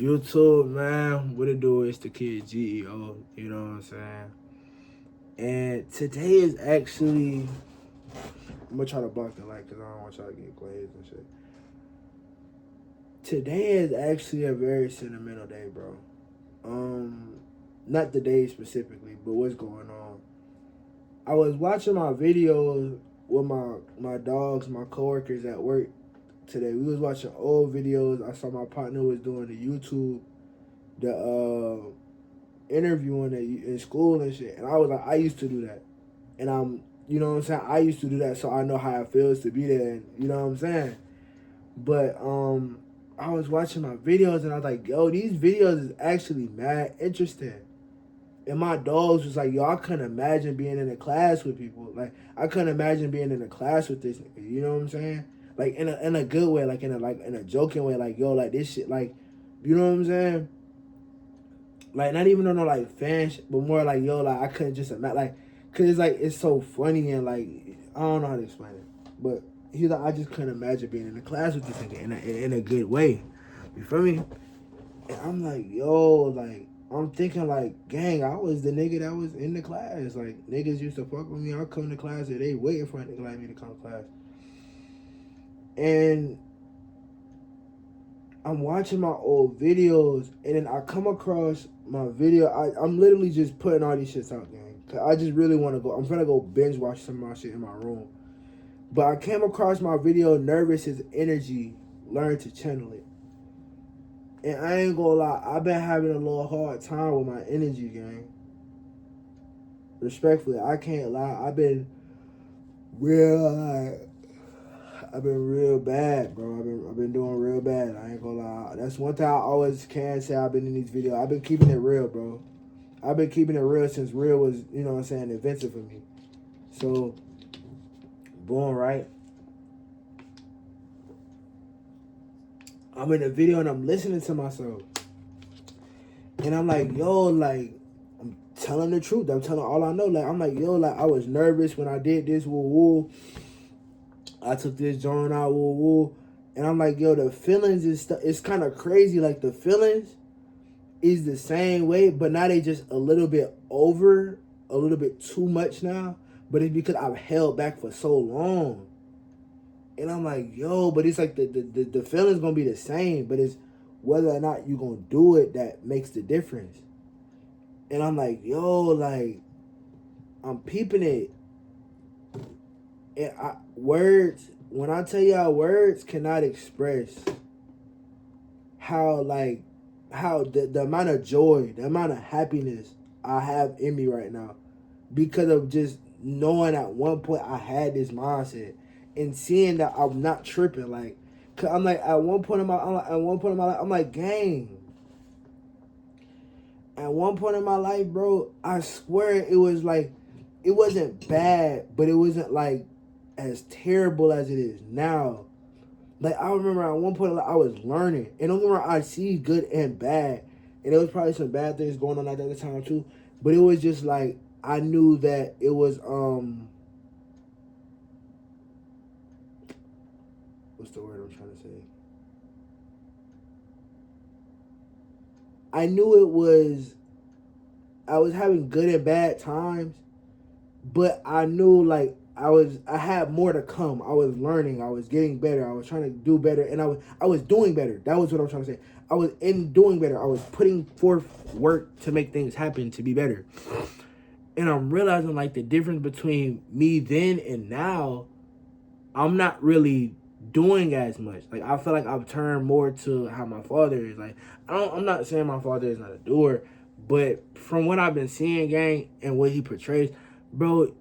YouTube, man, what it do? It's the kid GEO, you know what I'm saying? And today is actually, I'm gonna try to block the light because I don't want y'all to get glazed and shit. Today is actually a very sentimental day, bro. Not the day specifically, but what's going on. I was watching my videos with my dogs, my coworkers at work today. We was watching old videos. I saw my partner was doing the YouTube, the interviewing in school and shit. And I was like, I used to do that. And you know what I'm saying? I used to do that, so I know how it feels to be there. And you know what I'm saying? But I was watching my videos and I was like, yo, these videos is actually mad interesting. And my dogs was like, yo, I couldn't imagine being in a class with people. Like, I couldn't imagine being in a class with this nigga. You know what I'm saying? Like in a good way, like in a joking way, like, yo, like this shit, like, you know what I'm saying? Like, not even on no like fan shit, but more like, yo, like I couldn't just imagine, like, cause it's like it's so funny and like I don't know how to explain it, but he's like, I just couldn't imagine being in a class with this nigga in a good way. You feel me? And I'm like, yo, like I'm thinking like, gang, I was the nigga that was in the class. Like niggas used to fuck with me. I'll come to class and they waiting for a nigga like me to come to class. And I'm watching my old videos, and then I come across my video. I'm literally just putting all these shits out, gang. Cause I just really want to go. I'm trying to go binge watch some of my shit in my room. But I came across my video, Nervous is Energy, Learn to Channel It. And I ain't gonna lie, I've been having a little hard time with my energy, gang. Respectfully, I can't lie. I've been real bad, bro. I've been doing real bad. I ain't gonna lie. That's one thing I always can say. I've been in these videos. I've been keeping it real, bro. I've been keeping it real since real was, you know what I'm saying, invented for me. So, boom, right? I'm in a video and I'm listening to myself. And I'm like, yo, like, I'm telling the truth. I'm telling all I know. Like, I'm like, yo, like, I was nervous when I did this, woo woo. I took this joint out, woo woo. And I'm like, yo, the feelings is it's kind of crazy. Like, the feelings is the same way, but now they just a little bit over, a little bit too much now. But it's because I've held back for so long. And I'm like, yo, but it's like the feeling's gonna be the same, but it's whether or not you gonna do it that makes the difference. And I'm like, yo, like, I'm peeping it. And words, when I tell y'all, words cannot express how the amount of joy, the amount of happiness I have in me right now because of just knowing at one point I had this mindset and seeing that I'm not tripping. Like, cause I'm like at one point in my life, I'm like, gang. At one point in my life, bro, I swear it was like, it wasn't bad, but it wasn't like as terrible as it is now. Like, I remember at one point, like, I was learning. And don't get me wrong, I see good and bad. And there was probably some bad things going on at that time, too. But it was just, like, I knew that it was, what's the word I'm trying to say? I knew it was, I was having good and bad times. But I knew, like, I had more to come. I was learning. I was getting better. I was trying to do better, and I was doing better. That was what I'm trying to say. I was in doing better. I was putting forth work to make things happen to be better. And I'm realizing like the difference between me then and now. I'm not really doing as much. Like I feel like I've turned more to how my father is. Like I'm not saying my father is not a doer, but from what I've been seeing, gang, and what he portrays, bro,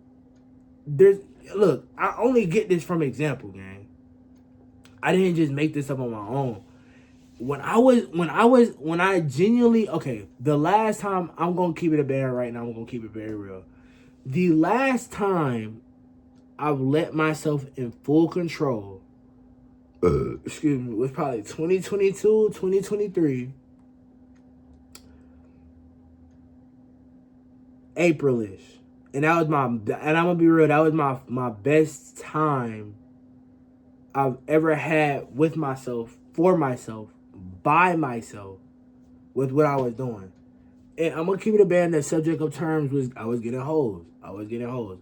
look, I only get this from example, gang. I didn't just make this up on my own. When I genuinely, okay, the last time, I'm gonna keep it a bear right now, I'm gonna keep it very real. The last time I've let myself in full control, excuse me, was probably 2022, 2023, Aprilish. And that was and I'm gonna be real, that was my best time I've ever had with myself, for myself, by myself. with what I was doing. And I'm gonna keep it a band. The subject of terms was I was getting hoes. I was getting hoes.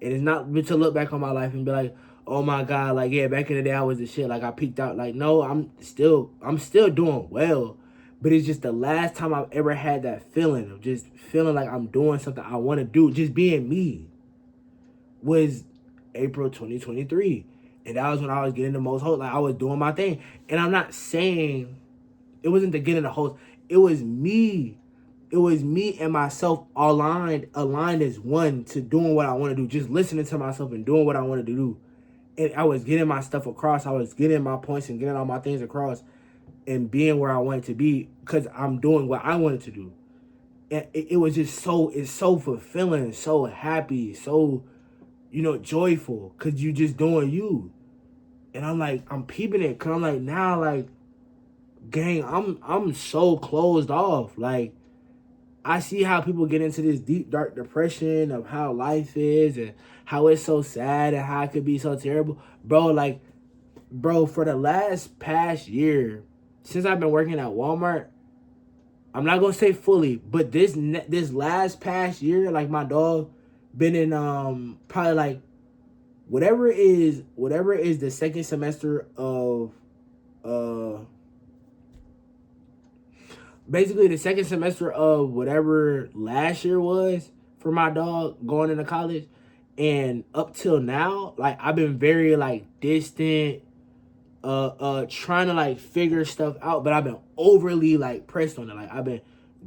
And it's not to look back on my life and be like, oh my God, like yeah, back in the day I was the shit. Like I peaked out. Like no, I'm still doing well. But it's just the last time I've ever had that feeling of just feeling like I'm doing something I want to do, just being me, was April 2023. And that was when I was getting the most hoes. Like I was doing my thing. And I'm not saying it wasn't the getting the hoes. It was me. It was me and myself aligned as one to doing what I want to do. Just listening to myself and doing what I wanted to do. And I was getting my stuff across. I was getting my points and getting all my things across and being where I wanted to be because I'm doing what I wanted to do. And it was just it's so fulfilling, so happy, so, joyful because you just doing you. And I'm like, I'm peeping it because I'm like, now, like, gang, I'm so closed off. Like, I see how people get into this deep, dark depression of how life is and how it's so sad and how it could be so terrible. Bro, for the past year, since I've been working at Walmart, I'm not going to say fully, but this past year, like my dog been in probably like whatever is the second semester of basically the second semester of whatever last year was for my dog going into college. And up till now, like I've been very like distant, trying to like figure stuff out, but I've been overly like pressed on it. Like I've been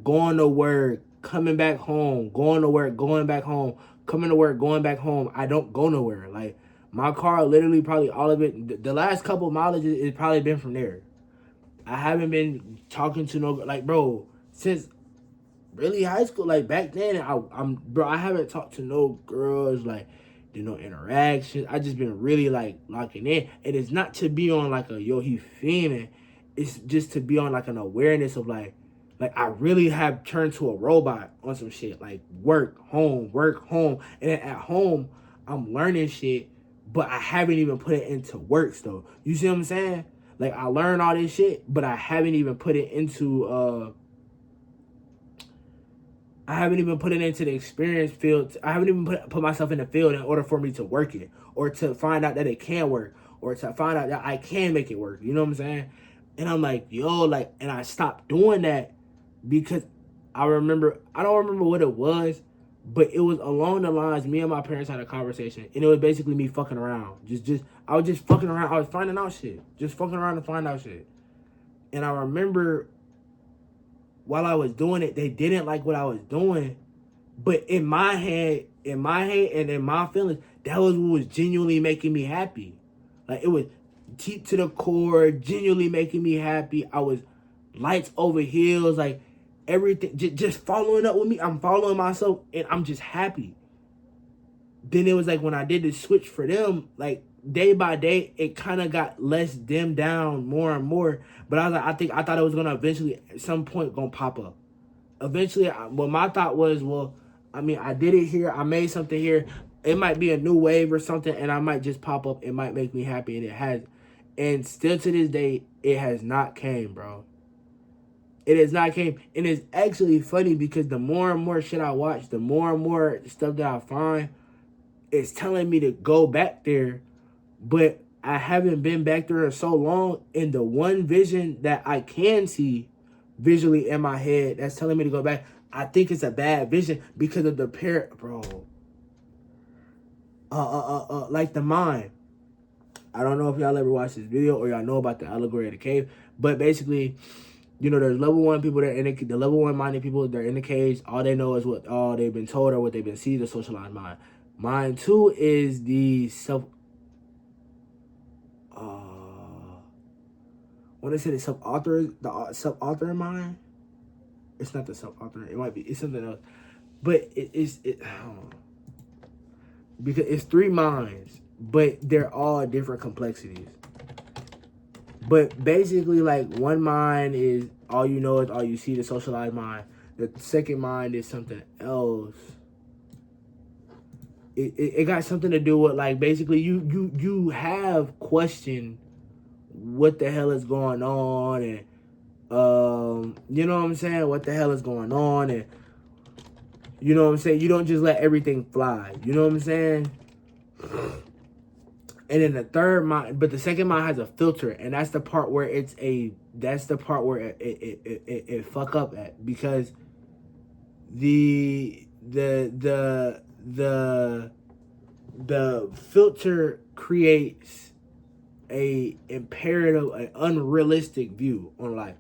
going to work, coming back home, going to work, going back home, coming to work, going back home. I don't go nowhere. Like my car, literally, probably all of it. The last couple of mileage it's probably been from there. I haven't been talking to no like bro since really high school. Like back then, I haven't talked to no girls like. No interactions. I just been really like locking in. And it's not to be on like a yo he fiending. It's just to be on like an awareness of like I really have turned to a robot on some shit. Like work, home. And then at home, I'm learning shit, but I haven't even put it into works though. You see what I'm saying? Like I learned all this shit, but I haven't even put it into I haven't even put it into the experience field. I haven't even put myself in the field in order for me to work it or to find out that it can work or to find out that I can make it work. You know what I'm saying? And I'm like, yo, like, and I stopped doing that because I don't remember what it was, but it was along the lines, me and my parents had a conversation and it was basically me fucking around. I was just fucking around. I was finding out shit. Just fucking around to find out shit. And I remember while I was doing it, they didn't like what I was doing. But in my head and in my feelings, that was what was genuinely making me happy. Like it was deep to the core, genuinely making me happy. I was lights over heels, like everything, just following up with me. I'm following myself and I'm just happy. Then it was like when I did the switch for them, like day by day, it kind of got less dimmed down more and more. But I was like, I thought it was gonna eventually at some point gonna pop up. Eventually, what my thought was, well, I mean, I did it here, I made something here. It might be a new wave or something, and I might just pop up. It might make me happy, and it has. And still to this day, it has not came, bro. It has not came, and it's actually funny because the more and more shit I watch, the more and more stuff that I find, it's telling me to go back there, but I haven't been back there in so long. And the one vision that I can see visually in my head that's telling me to go back, I think it's a bad vision because of the bro. Like the mind. I don't know if y'all ever watched this video or y'all know about the allegory of the cave, but basically, there's level 1 people that in the level 1 minded people. They're in the caves. All they know is what all they've been told or what they've been seeing. The socialized mind. Mind 2 is the self. When I say the self-author mind, it's not the self-author. It might be. It's something else, but it's because it's 3 minds, but they're all different complexities. But basically, like one mind is all you know is all you see. The socialized mind. The second mind is something else. It got something to do with like basically you have questioned what the hell is going on and You know what I'm saying? What the hell is going on? And you know what I'm saying? You don't just let everything fly. You know what I'm saying? And then the third mind, but the second mind has a filter, and that's the part where it fuck up at, because the filter creates a imperative, an unrealistic view on life,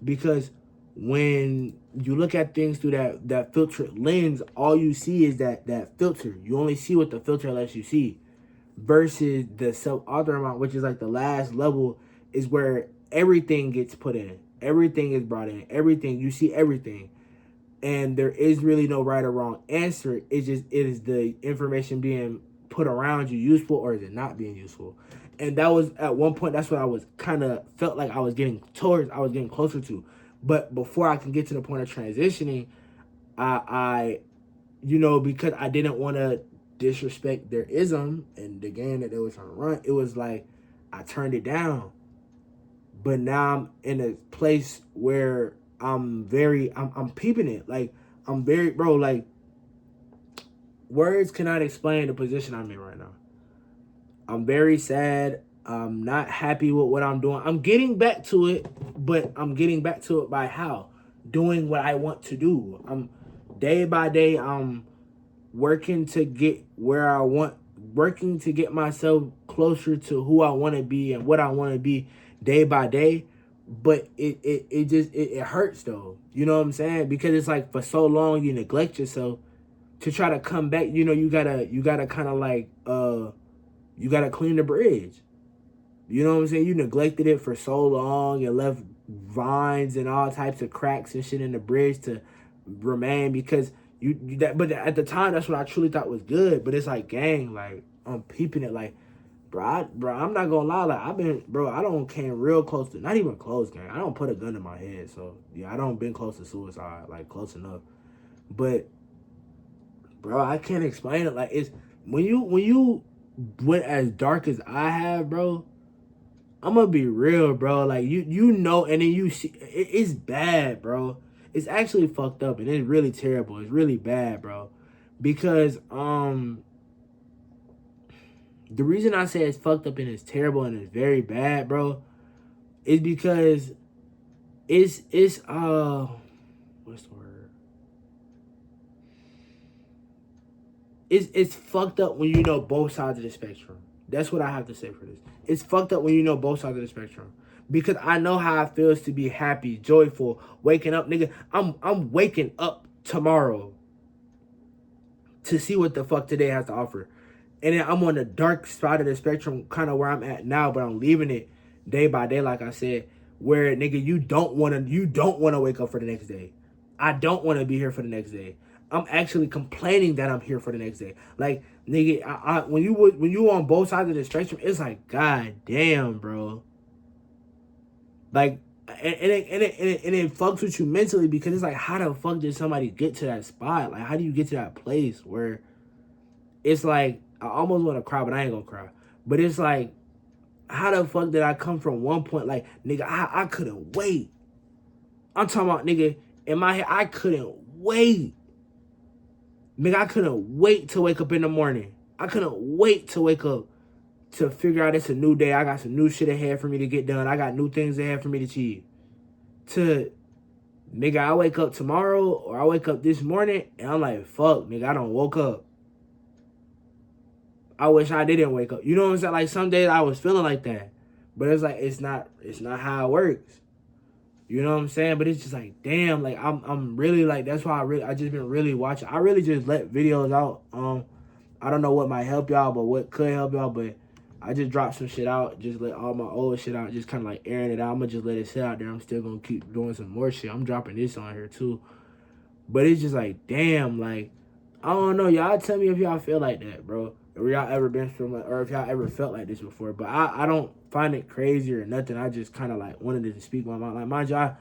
because when you look at things through that filtered lens, all you see is that filter. You only see what the filter lets you see. Versus the self-author amount, which is like the last level, is where everything gets put in. Everything is brought in. Everything. You see everything. And there is really no right or wrong answer. It is the information being put around you useful, or is it not being useful? And that was, at one point, that's what I was kind of felt like I was getting closer to. But before I can get to the point of transitioning, I because I didn't want to disrespect their ism and the game that they were trying to run, it was like I turned it down. But now I'm in a place where I'm peeping it. Like, I'm very, bro, like, words cannot explain the position I'm in right now. I'm very sad. I'm not happy with what I'm doing. I'm getting back to it, but I'm getting back to it by how? Doing what I want to do. I'm day by day, I'm working to get where I want, working to get myself closer to who I want to be and what I want to be day by day. But it hurts though. You know what I'm saying? Because it's like, for so long you neglect yourself to try to come back. You know, you gotta kind of like, you gotta clean the bridge. You know what I'm saying? You neglected it for so long and left vines and all types of cracks and shit in the bridge to remain, because but at the time, that's what I truly thought was good. But it's like, gang, like, I'm peeping it, like, bro, I'm not gonna lie, like, I don't came real close to, not even close, gang. I don't put a gun in my head, so yeah, I don't been close to suicide, like, close enough. But, bro, I can't explain it. Like, it's when you went as dark as I have, bro. I'm gonna be real, bro. Like, you know, and then you see, it's bad, bro. It's actually fucked up, and it's really terrible. It's really bad, bro. Because the reason I say it's fucked up and it's terrible and it's very bad, bro, is because it's what's the word? It's fucked up when you know both sides of the spectrum. That's what I have to say for this. It's fucked up when you know both sides of the spectrum. Because I know how it feels to be happy, joyful, waking up, nigga. I'm waking up tomorrow to see what the fuck today has to offer. And then I'm on the dark side of the spectrum, kind of where I'm at now, but I'm leaving it day by day, like I said, where, nigga, you don't wanna wake up for the next day. I don't wanna be here for the next day. I'm actually complaining that I'm here for the next day. Like, nigga, when you on both sides of the spectrum, it's like, god damn, bro. Like, and it fucks with you mentally, because it's like, how the fuck did somebody get to that spot? Like, how do you get to that place where it's like, I almost want to cry, but I ain't gonna cry. But it's like, how the fuck did I come from one point? Like, nigga, I couldn't wait. I'm talking about, nigga, in my head, I couldn't wait. Nigga, I couldn't wait to wake up in the morning. I couldn't wait to wake up to figure out it's a new day. I got some new shit ahead for me to get done. I got new things ahead for me to achieve. Nigga, I wake up tomorrow, or I wake up this morning, and I'm like, fuck, nigga, I done woke up. I wish I didn't wake up. You know what I'm saying? Like, some days I was feeling like that. But it's like, it's not how it works. You know what I'm saying? But it's just like, damn, like, I'm really, like, that's why I just been really watching. I really just let videos out. I don't know what might help y'all, but what could help y'all, but I just dropped some shit out, just let all my old shit out, just kind of like airing it out. I'm going to just let it sit out there. I'm still going to keep doing some more shit. I'm dropping this on here too. But it's just like, damn, like, I don't know. Y'all tell me if y'all feel like that, bro. Or y'all ever been through, or if y'all ever felt like this before. But I don't find it crazy or nothing. I just kind of like wanted to speak my mind. Like, mind you,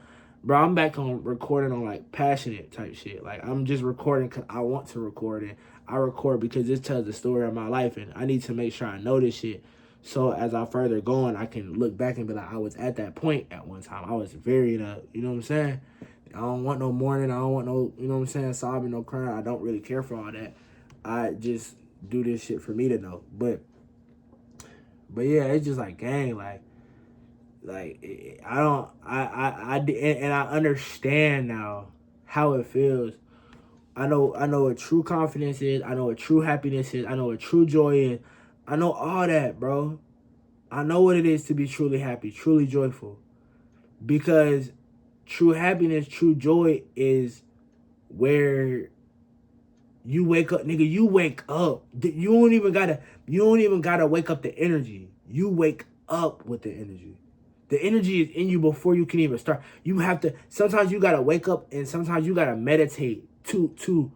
bro, I'm back on recording on like passionate type shit. Like, I'm just recording because I want to record it. I record because this tells the story of my life, and I need to make sure I know this shit. So as I further going, I can look back and be like, I was at that point at one time. I was very, you know what I'm saying? I don't want no mourning. I don't want no, you know what I'm saying, sobbing, no crying. I don't really care for all that. I just do this shit for me to know. But yeah, it's just like, gang, like I don't, and I understand now how it feels. I know what true confidence is. I know what true happiness is. I know what true joy is. I know all that, bro. I know what it is to be truly happy, truly joyful. Because true happiness, true joy is where you wake up, nigga. You wake up. You don't even gotta wake up the energy. You wake up with the energy. The energy is in you before you can even start. You have to. Sometimes you gotta wake up, and sometimes you gotta meditate to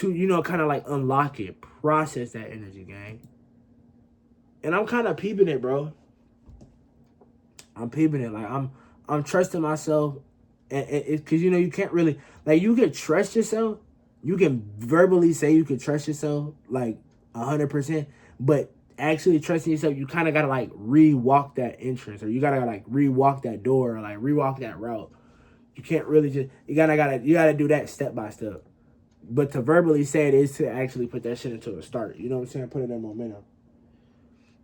you know, kind of like unlock it, process that energy, gang. And I'm kind of peeping it, bro. I'm peeping it. Like I'm trusting myself, and because you know you can't really, like, you can trust yourself. You can verbally say you can trust yourself like 100%, but actually trusting yourself, you kind of gotta like re-walk that entrance, or you gotta like re-walk that door, or like re-walk that route. You can't really just you gotta do that step by step. But to verbally say it is to actually put that shit into a start. You know what I'm saying? Put it in momentum.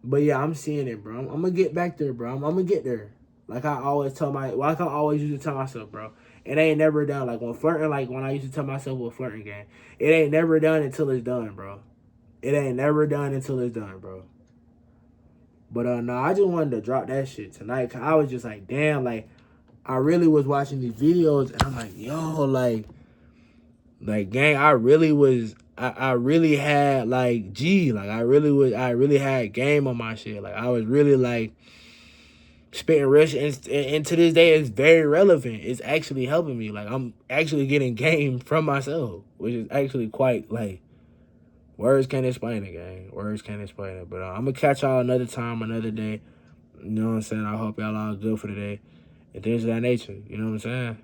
But yeah, I'm seeing it, bro. I'm gonna get back there, bro. I'm gonna get there. Like I always used to tell myself, bro. It ain't never done. Like when flirting, like when I used to tell myself with flirting game, it ain't never done until it's done, bro. It ain't never done until it's done, bro. But no, I just wanted to drop that shit tonight. Cause I was just like, damn, like I really was watching these videos, and I'm like, yo, like gang, I really had like I really had game on my shit. Like I was really like spitting rich, and to this day it's very relevant. It's actually helping me. Like I'm actually getting game from myself, which is actually quite like words can't explain it, gang. Words can't explain it. But I'm gonna catch y'all another time, another day. You know what I'm saying? I hope y'all all good for the day and things of that nature. You know what I'm saying?